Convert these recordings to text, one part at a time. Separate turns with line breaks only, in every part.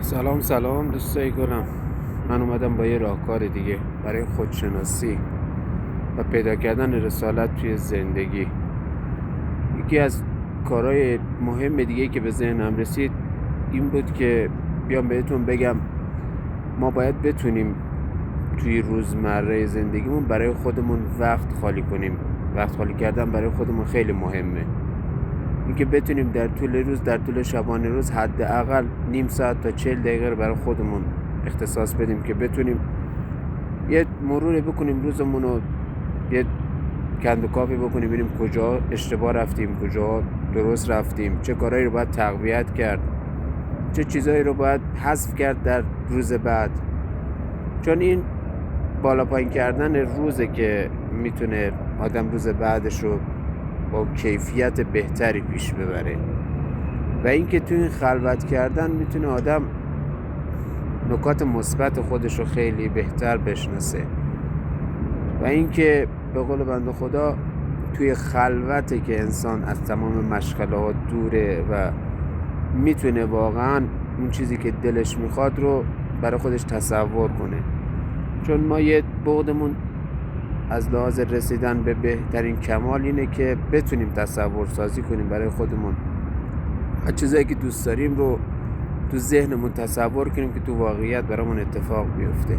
سلام دوستای گلم. من اومدم با یه راهکار دیگه برای خودشناسی و پیدا کردن رسالت توی زندگی. یکی از کارهای مهم دیگه که به ذهنم رسید این بود که بیام بهتون بگم ما باید بتونیم توی روزمره زندگیمون برای خودمون وقت خالی کنیم. وقت خالی کردن برای خودمون خیلی مهمه. اینکه بتونیم در طول روز، در طول شبانه روز حداقل نیم ساعت تا 40 دقیقه رو برای خودمون اختصاص بدیم که بتونیم یه مروری بکنیم روزمون رو، یه کند و کافی بکنیم، ببینیم کجا اشتباه رفتیم، کجا درست رفتیم، چه کارهایی رو باید تقویت کرد، چه چیزایی رو باید حذف کرد در روز بعد. چون این بالا پایین کردن روزه که میتونه آدم روز بعدش رو با کیفیت بهتری پیش ببره و اینکه تو این خلوت کردن میتونه آدم نکات مثبت خودش رو خیلی بهتر بشناسه و اینکه به قول بنده خدا توی خلوته که انسان از تمام مشغلات دوره و میتونه واقعا اون چیزی که دلش میخواد رو برای خودش تصور کنه. چون ما یه بعدمون از لحاظ رسیدن به بهترین کمال اینه که بتونیم تصور سازی کنیم برای خودمون و چیزایی که دوست داریم رو تو ذهنمون تصور کنیم که تو واقعیت برامون اتفاق بیفته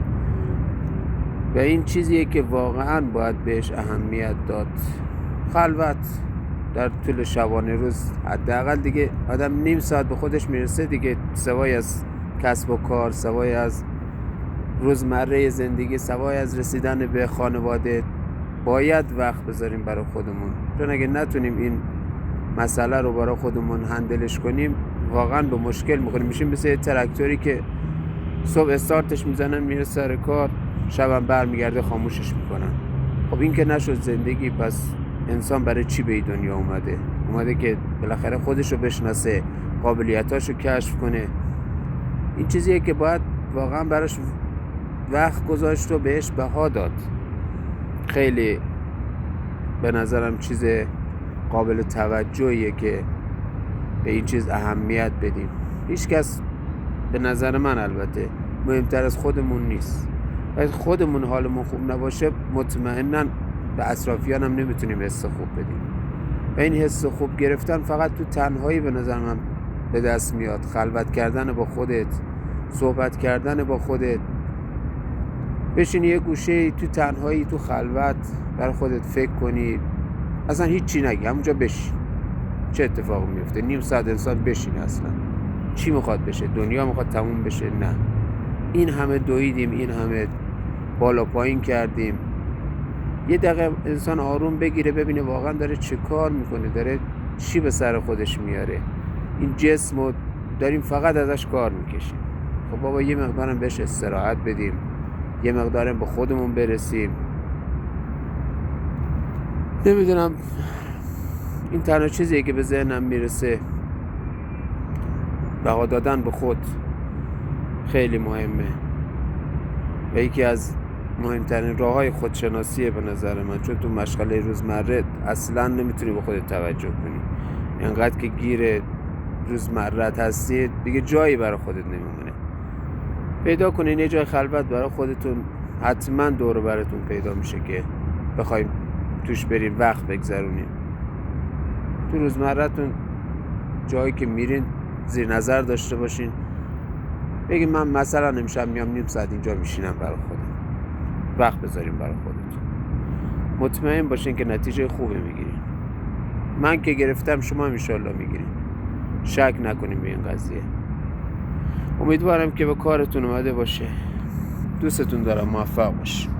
و این چیزیه که واقعا باید بهش اهمیت داد. خلوت در طول شبانه روز حداقل دیگه آدم نیم ساعت به خودش میرسه دیگه، سوای از کسب و کار، سوای از روزمره زندگی، سوای از رسیدن به خانواده، باید وقت بذاریم برای خودمون. چون اگه نتونیم این مسئله رو برای خودمون هندلش کنیم واقعا به مشکل میخوریم. میشیم مثل یه تراکتوری که صبح استارتش میزنن میره سر کار، شبم برمیگرده خاموشش میکنن. خب این که نشد زندگی. پس انسان برای چی به این دنیا اومده که بالاخره خودش رو بشناسه، قابلیتاش رو کشف کنه. این چیزیه که باید واقعا براش وقت گذاشت و بهش بها داد. خیلی به نظرم چیز قابل توجهیه که به این چیز اهمیت بدیم. هیچ کس به نظر من البته مهمتر از خودمون نیست. اگه خودمون حالمون خوب نباشه مطمئناً به اطرافیان هم نمیتونیم حس خوب بدیم و این حس خوب گرفتن فقط تو تنهایی به نظر من به دست میاد. خلوت کردن با خودت، صحبت کردن با خودت، بشینی یه گوشه تو تنهایی تو خلوت برای خودت فکر کنی، اصلا هیچی نگی، همونجا بشین. چه اتفاقی میفته؟ نیم ساعت انسان بشینه. اصلا چی میخواد بشه؟ دنیا میخواد تموم بشه؟ نه. این همه دویدیم، این همه بالا پایین کردیم، یه دقیقه انسان آروم بگیره ببینه واقعا داره چه کار میکنه، داره چی به سر خودش میاره. این جسم رو داریم فقط ازش کار میکشیم. خب بابا یه مقدارم بهش استراحت بدیم، یه مقدارم به خودمون برسیم. نمیدونم، این تنها چیزیه که به ذهنم میرسه. بها دادن به خود خیلی مهمه و یکی از مهمترین راه‌های خودشناسیه به نظر من. چون تو مشغله روزمره اصلا نمیتونی به خودت توجه کنی. انقدر که گیر روزمرت هستی دیگه جایی برای خودت نمیمونه. پیدا کنین یه جای خلوت برای خودتون، حتما دور و براتون پیدا میشه که بخوایم توش برین وقت بگذرونین. تو روزمرتون جایی که میرین زیر نظر داشته باشین، بگین من مثلا امشب میام نیم ساعت اینجا میشینم برای خودم. وقت بذاریم برای خودتون. مطمئن باشین که نتیجه خوبی میگیرین. من که گرفتم شما هم انشالله میگیرین. شک نکنیم به این قضیه. امیدوارم که به کارتون اومده باشه. دوستتون دارم. موفق باشین.